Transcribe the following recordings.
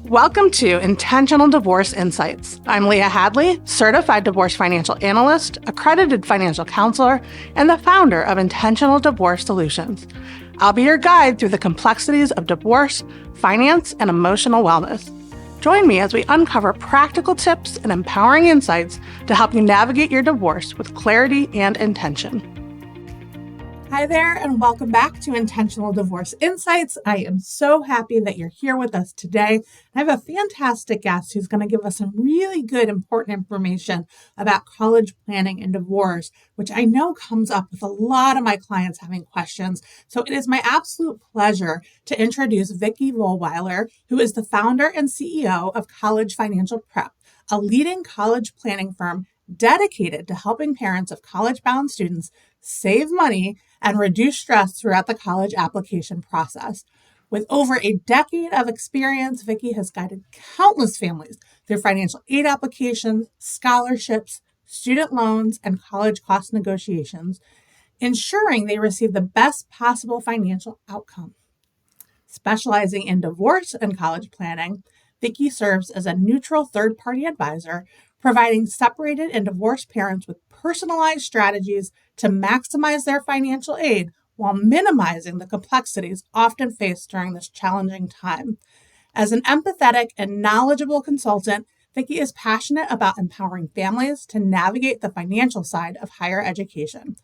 Welcome to Intentional Divorce Insights. I'm Leah Hadley, certified divorce financial analyst, accredited financial counselor, and the founder of Intentional Divorce Solutions. I'll be your guide through the complexities of divorce, finance, and emotional wellness. Join me as we uncover practical tips and empowering insights to help you navigate your divorce with clarity and intention. Hi there, and welcome back to Intentional Divorce Insights. I am so happy that you're here with us today. I have a fantastic guest who's going to give us some really good, important information about college planning and divorce, which I know comes up with a lot of my clients having questions. So it is my absolute pleasure to introduce Vicki Vollweiler, who is the founder and CEO of College Financial Prep, a leading college planning firm dedicated to helping parents of college-bound students save money and reduce stress throughout the college application process. With over a decade of experience, Vicki has guided countless families through financial aid applications, scholarships, student loans, and college cost negotiations, ensuring they receive the best possible financial outcome. Specializing in divorce and college planning, Vicki serves as a neutral third-party advisor, providing separated and divorced parents with personalized strategies to maximize their financial aid while minimizing the complexities often faced during this challenging time. As an empathetic and knowledgeable consultant, Vicki is passionate about empowering families to navigate the financial side of higher education.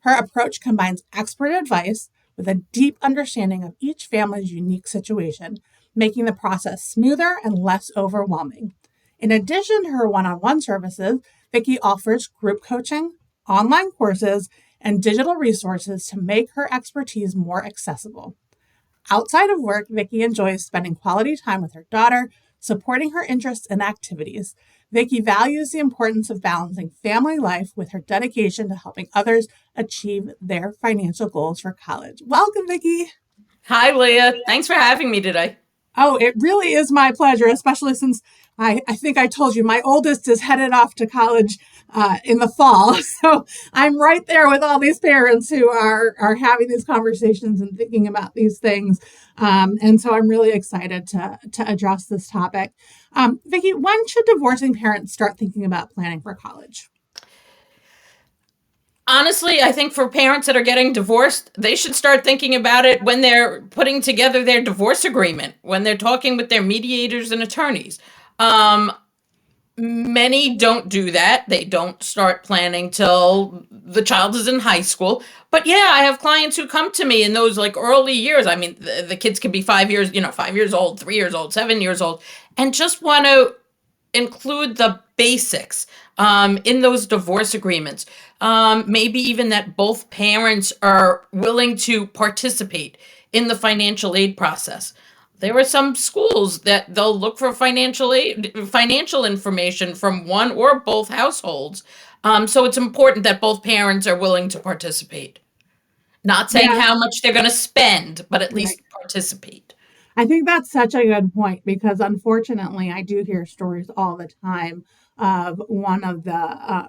Her approach combines expert advice with a deep understanding of each family's unique situation, making the process smoother and less overwhelming. In addition to her one-on-one services, Vicki offers group coaching, online courses, and digital resources to make her expertise more accessible. Outside of work, Vicki enjoys spending quality time with her daughter, supporting her interests and activities. Vicki values the importance of balancing family life with her dedication to helping others achieve their financial goals for college. Welcome, Vicki. Hi, Leah. Thanks for having me today. Oh, it really is my pleasure, especially since I think I told you my oldest is headed off to college in the fall. So I'm right there with all these parents who are having these conversations and thinking about these things. And so I'm really excited to address this topic. Vicki, when should divorcing parents start thinking about planning for college? Honestly, I think for parents that are getting divorced, they should start thinking about it when they're putting together their divorce agreement, when they're talking with their mediators and attorneys. Many don't do that. They don't start planning till the child is in high school. But yeah, I have clients who come to me in those like early years. I mean, the kids can be 5 years, 5 years old, 3 years old, 7 years old, and just want to include the basics in those divorce agreements. Maybe even that both parents are willing to participate in the financial aid process. There are some schools that they'll look for financial aid, financial information from one or both households. So it's important that both parents are willing to participate. Not saying Yeah, how much they're going to spend, but at right. least participate. I think that's such a good point because unfortunately, I do hear stories all the time of one of the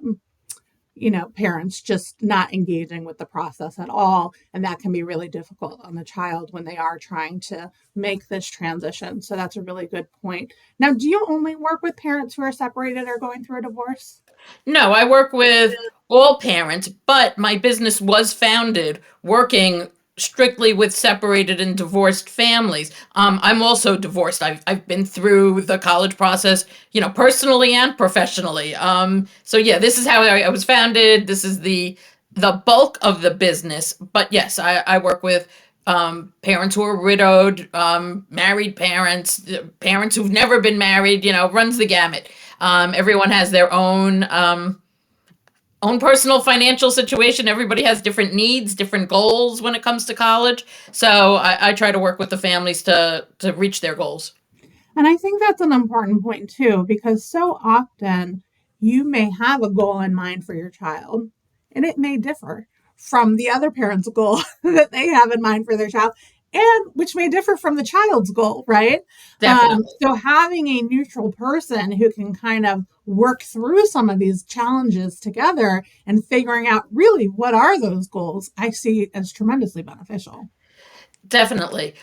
parents just not engaging with the process at all. And that can be really difficult on the child when they are trying to make this transition. So that's a really good point. Now, do you only work with parents who are separated or going through a divorce? No, I work with all parents, but my business was founded working strictly with separated and divorced families. I'm also divorced. I've been through the college process, personally and professionally. So yeah, this is how I was founded. This is the bulk of the business. But yes, I work with parents who are widowed, married parents, parents who've never been married. Runs the gamut. Everyone has their own personal financial situation. Everybody has different needs, different goals when it comes to college. So I try to work with the families to reach their goals. And I think that's an important point too, because so often you may have a goal in mind for your child, and it may differ from the other parent's goal that they have in mind for their child, and which may differ from the child's goal, right? Definitely. So having a neutral person who can kind of work through some of these challenges together and figuring out really what are those goals, I see as tremendously beneficial. Definitely.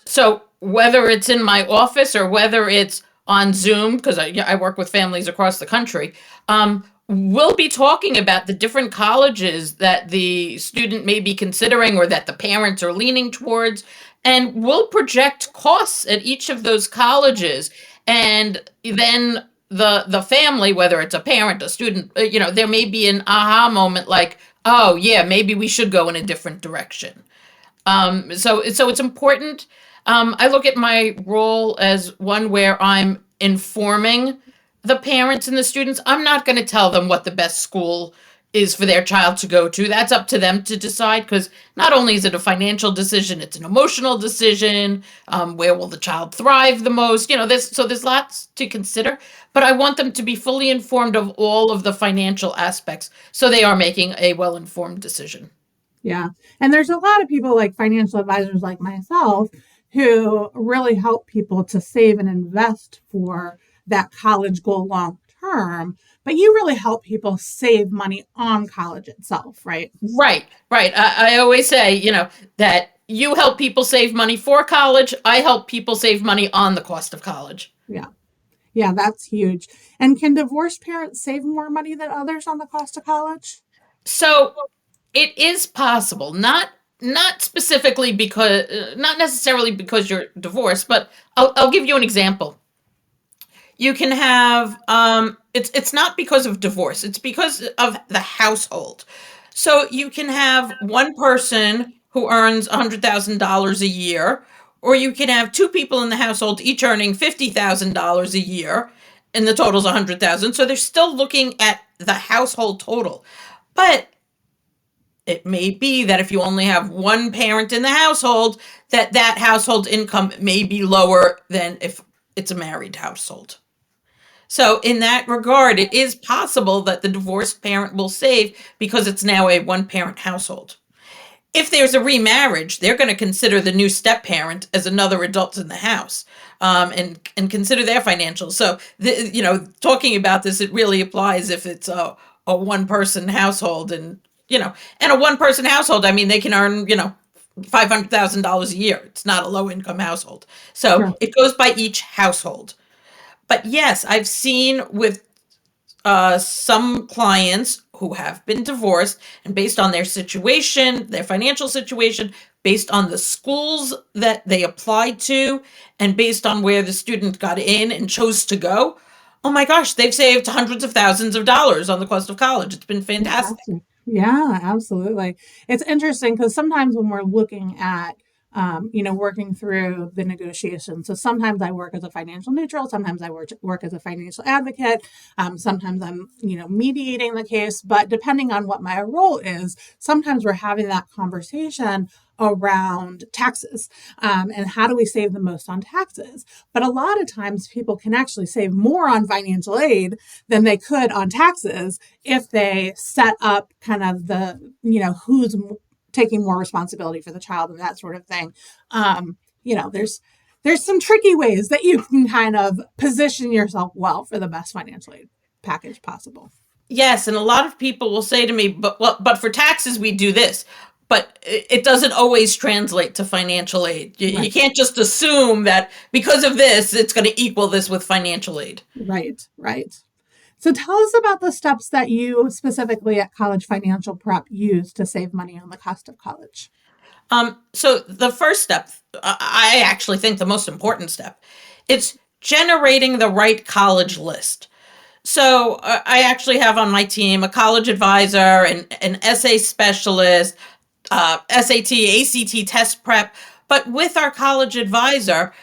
So whether it's in my office or whether it's on Zoom, because I work with families across the country, we'll be talking about the different colleges that the student may be considering or that the parents are leaning towards. And we'll project costs at each of those colleges. And then the family, whether it's a parent, a student, there may be an aha moment like, oh, yeah, maybe we should go in a different direction. So it's important. I look at my role as one where I'm informing the parents and the students. I'm not going to tell them what the best school is for their child to go to. That's up to them to decide, because not only is it a financial decision, it's an emotional decision. Where will the child thrive the most? There's lots to consider. But I want them to be fully informed of all of the financial aspects, so they are making a well-informed decision. Yeah. And there's a lot of people like financial advisors like myself who really help people to save and invest for that college goal long term. But you really help people save money on college itself, right? Right, right. I always say, that you help people save money for college. I help people save money on the cost of college. Yeah. Yeah, that's huge. And can divorced parents save more money than others on the cost of college? So it is possible, not specifically because, not necessarily because you're divorced, but I'll give you an example. You can have, it's not because of divorce, it's because of the household. So you can have one person who earns $100,000 a year, or you can have two people in the household each earning $50,000 a year, and the total's 100,000. So they're still looking at the household total. But it may be that if you only have one parent in the household, that household income may be lower than if it's a married household. So in that regard, it is possible that the divorced parent will save because it's now a one-parent household. If there's a remarriage, they're going to consider the new step parent as another adult in the house, and consider their financials. So talking about this, it really applies if it's a one-person household, and a one-person household. I mean, they can earn $500,000 a year. It's not a low-income household, so Sure. it goes by each household. But yes, I've seen with some clients who have been divorced, and based on their situation, their financial situation, based on the schools that they applied to, and based on where the student got in and chose to go, oh my gosh, they've saved hundreds of thousands of dollars on the cost of college. It's been fantastic. Fantastic. Yeah, absolutely. It's interesting because sometimes when we're looking at, working through the negotiations. So sometimes I work as a financial neutral. Sometimes I work as a financial advocate. Sometimes I'm, mediating the case. But depending on what my role is, sometimes we're having that conversation around taxes, and how do we save the most on taxes. But a lot of times people can actually save more on financial aid than they could on taxes if they set up kind of the, who's taking more responsibility for the child and that sort of thing. There's some tricky ways that you can kind of position yourself well for the best financial aid package possible. Yes, and a lot of people will say to me, but for taxes we do this. But it doesn't always translate to financial aid. You Right. can't just assume that because of this, it's going to equal this with financial aid. Right, right. So tell us about the steps that you specifically at College Financial Prep use to save money on the cost of college. So the first step, I actually think the most important step, it's generating the right college list. So I actually have on my team a college advisor and an essay specialist, SAT, ACT test prep. But with our college advisor,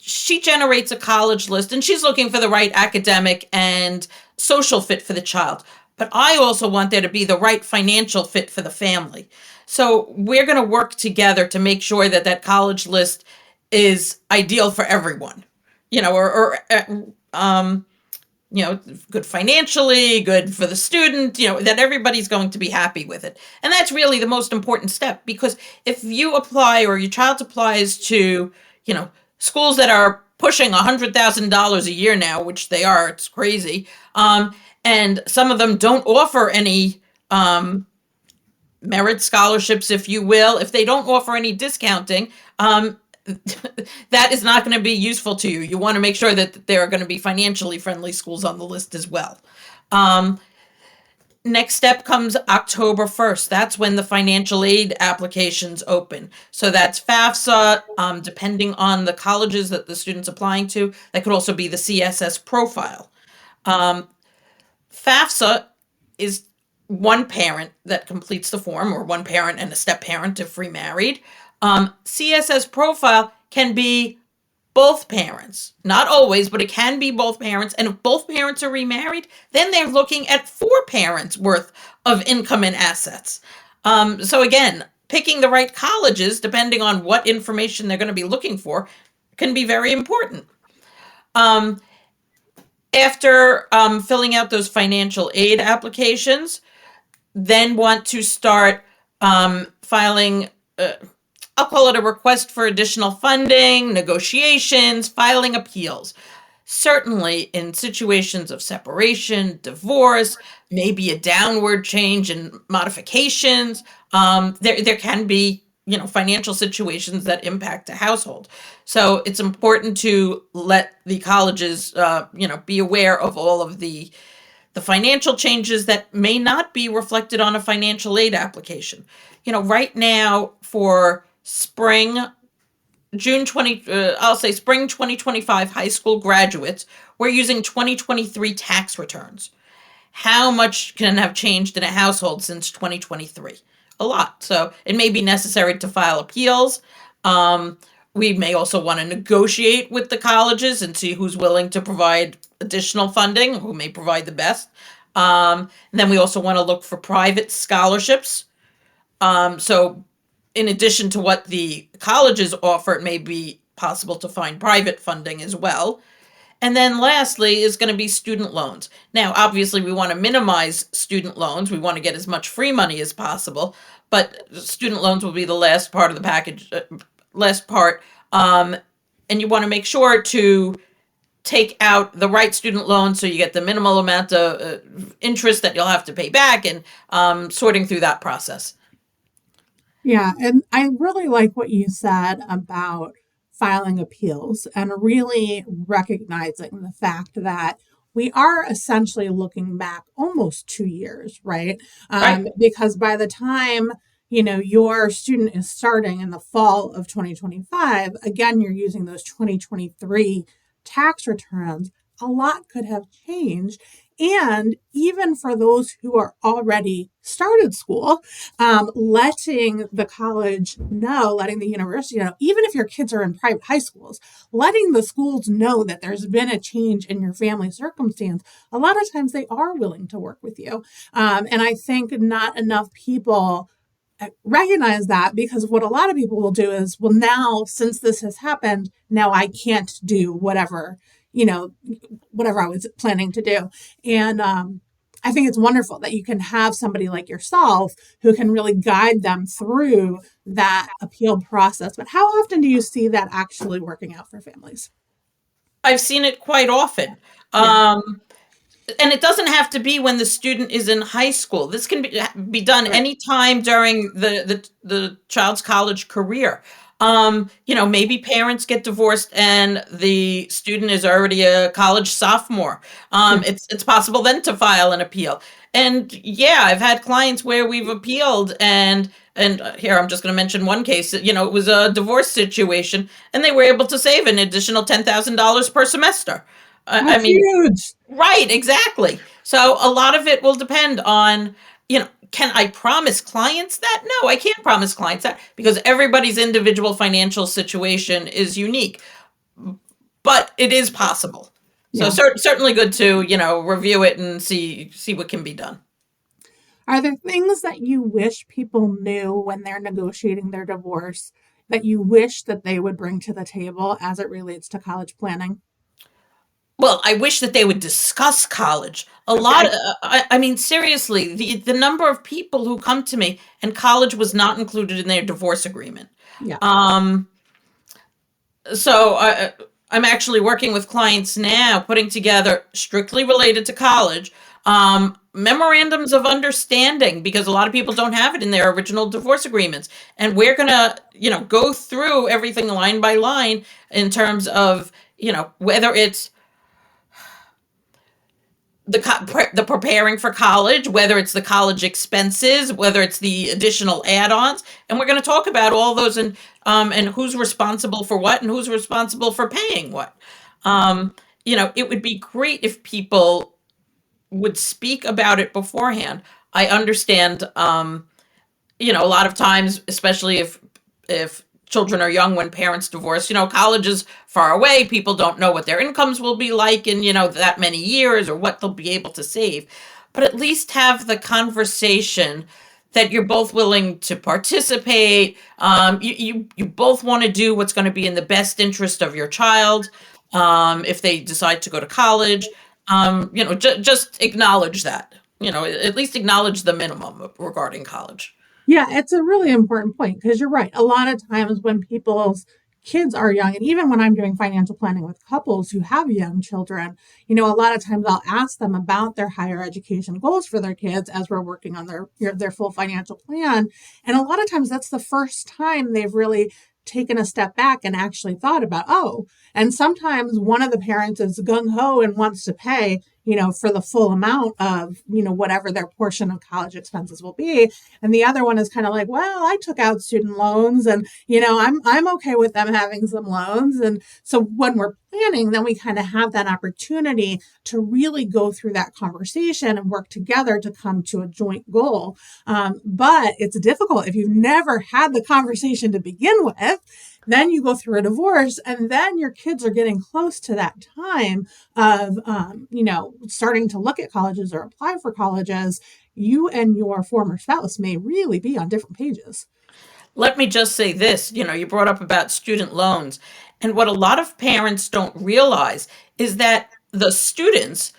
she generates a college list, and she's looking for the right academic and social fit for the child. But I also want there to be the right financial fit for the family. So we're going to work together to make sure that that college list is ideal for everyone, or good financially, good for the student, that everybody's going to be happy with it. And that's really the most important step, because if you apply or your child applies to, schools that are pushing $100,000 a year now, which they are, it's crazy. And some of them don't offer any merit scholarships, if you will. If they don't offer any discounting, that is not going to be useful to you. You want to make sure that there are going to be financially friendly schools on the list as well. Next step comes October 1st. That's when the financial aid applications open. So that's FAFSA, depending on the colleges that the student's applying to. That could also be the CSS profile. FAFSA is one parent that completes the form, or one parent and a step parent if remarried. CSS profile can be both parents. Not always, but it can be both parents. And if both parents are remarried, then they're looking at 4 parents worth of income and assets. So again, picking the right colleges, depending on what information they're going to be looking for, can be very important. After filling out those financial aid applications, then want to start filing, I'll call it a request for additional funding, negotiations, filing appeals. Certainly in situations of separation, divorce, maybe a downward change in modifications, there can be financial situations that impact a household. So it's important to let the colleges be aware of all of the financial changes that may not be reflected on a financial aid application. Right now for spring 2025 high school graduates, we're using 2023 tax returns. How much can have changed in a household since 2023? A lot. So it may be necessary to file appeals. We may also want to negotiate with the colleges and see who's willing to provide additional funding, who may provide the best. And then we also want to look for private scholarships. So in addition to what the colleges offer, it may be possible to find private funding as well. And then lastly is going to be student loans. Now, obviously, we want to minimize student loans. We want to get as much free money as possible, but student loans will be the last part of the package, last part. And you want to make sure to take out the right student loan so you get the minimal amount of interest that you'll have to pay back, and sorting through that process. Yeah, and I really like what you said about filing appeals and really recognizing the fact that we are essentially looking back almost 2 years, right? Right. Because by the time your student is starting in the fall of 2025, again, you're using those 2023 tax returns. A lot could have changed. And even for those who are already started school, letting the college know, letting the university know, even if your kids are in private high schools, letting the schools know that there's been a change in your family circumstance, a lot of times they are willing to work with you. And I think not enough people recognize that, because what a lot of people will do is, well, now since this has happened, now I can't do whatever I was planning to do. And I think it's wonderful that you can have somebody like yourself who can really guide them through that appeal process. But how often do you see that actually working out for families? I've seen it quite often. Yeah. And it doesn't have to be when the student is in high school. This can be done Right. anytime during the child's college career. Maybe parents get divorced and the student is already a college sophomore. It's possible then to file an appeal. And yeah, I've had clients where we've appealed, and here I'm just going to mention one case. It was a divorce situation, and they were able to save an additional $10,000 per semester. I That's mean, huge. right, exactly. So a lot of it will depend on, can I promise clients that? No, I can't promise clients that, because everybody's individual financial situation is unique. But it is possible. So Yeah. certainly good to, review it and see what can be done. Are there things that you wish people knew when they're negotiating their divorce that you wish that they would bring to the table as it relates to college planning? Well, I wish that they would discuss college. A lot. Okay. I mean, seriously, the number of people who come to me and college was not included in their divorce agreement. Yeah. Um, so I'm actually working with clients now, putting together, strictly related to college, memorandums of understanding, because a lot of people don't have it in their original divorce agreements. And we're going to, go through everything line by line in terms of, whether it's the preparing for college, whether it's the college expenses, whether it's the additional add-ons. And we're going to talk about all those and who's responsible for what and who's responsible for paying what. It would be great if people would speak about it beforehand. I understand, a lot of times, especially if children are young when parents divorce, college is far away. People don't know what their incomes will be like in, that many years or what they'll be able to save. But at least have the conversation that you're both willing to participate. You both want to do what's going to be in the best interest of your child. If they decide to go to college, just acknowledge that, at least acknowledge the minimum regarding college. Yeah, it's a really important point because you're right. A lot of times when people's kids are young, and even when I'm doing financial planning with couples who have young children, a lot of times I'll ask them about their higher education goals for their kids as we're working on their full financial plan. And a lot of times that's the first time they've really taken a step back and actually thought about, and sometimes one of the parents is gung-ho and wants to pay, for the full amount of, whatever their portion of college expenses will be. And the other one is kind of like, well, I took out student loans and, I'm okay with them having some loans. And so when we're planning, then we kind of have that opportunity to really go through that conversation and work together to come to a joint goal. But it's difficult if you've never had the conversation to begin with. Then you go through a divorce and then your kids are getting close to that time of, starting to look at colleges or apply for colleges. You and your former spouse may really be on different pages. Let me just say this, you brought up about student loans. And what a lot of parents don't realize is that the students,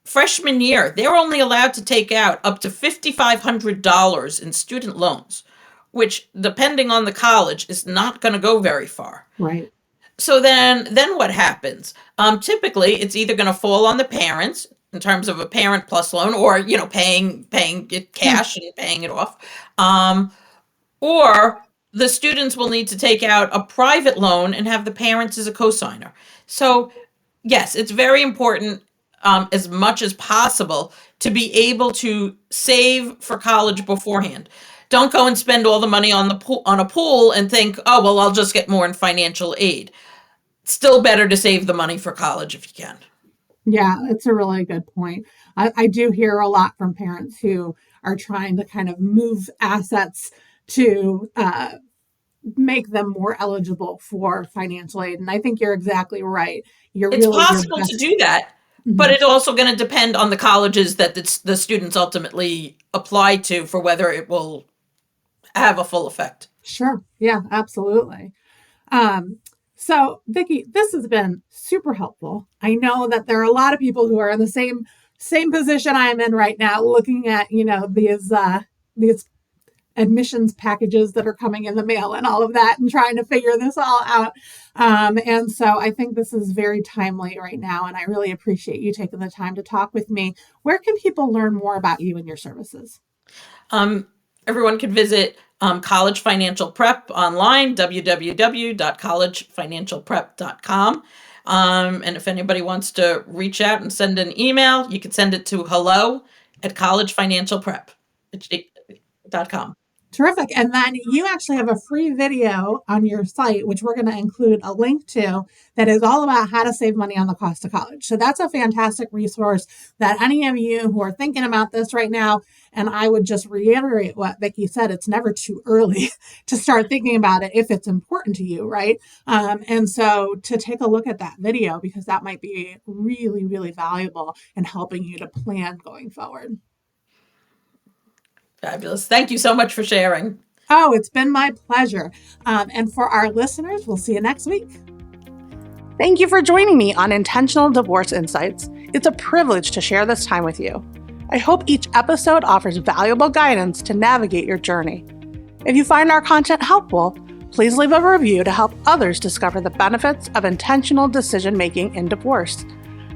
freshman year, they're only allowed to take out up to $5,500 in student loans, which, depending on the college, is not going to go very far. Right. So then what happens? Typically, it's either going to fall on the parents in terms of a parent plus loan, or paying it cash and paying it off, or the students will need to take out a private loan and have the parents as a cosigner. So yes, it's very important, as much as possible, to be able to save for college beforehand. Don't go and spend all the money on a pool and think, oh, well, I'll just get more in financial aid. It's still better to save the money for college if you can. Yeah, it's a really good point. I do hear a lot from parents who are trying to kind of move assets to make them more eligible for financial aid. And I think you're exactly right. It's possible to do that, but it's also going to depend on the colleges that the students ultimately apply to for whether it will have a full effect. Sure. Yeah, absolutely. So Vicki, this has been super helpful. I know that there are a lot of people who are in the same position I am in right now, looking at, these admissions packages that are coming in the mail and all of that and trying to figure this all out. And so I think this is very timely right now. And I really appreciate you taking the time to talk with me. Where can people learn more about you and your services? Everyone can visit College Financial Prep online, www.collegefinancialprep.com. And if anybody wants to reach out and send an email, you can send it to hello@collegefinancialprep.com. Terrific. And then you actually have a free video on your site, which we're going to include a link to, that is all about how to save money on the cost of college. So that's a fantastic resource that any of you who are thinking about this right now, and I would just reiterate what Vicki said, it's never too early to start thinking about it if it's important to you, right? And so to take a look at that video, because that might be really, really valuable in helping you to plan going forward. Fabulous. Thank you so much for sharing. Oh, it's been my pleasure. And for our listeners, we'll see you next week. Thank you for joining me on Intentional Divorce Insights. It's a privilege to share this time with you. I hope each episode offers valuable guidance to navigate your journey. If you find our content helpful, please leave a review to help others discover the benefits of intentional decision-making in divorce.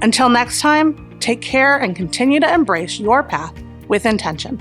Until next time, Take care and continue to embrace your path with intention.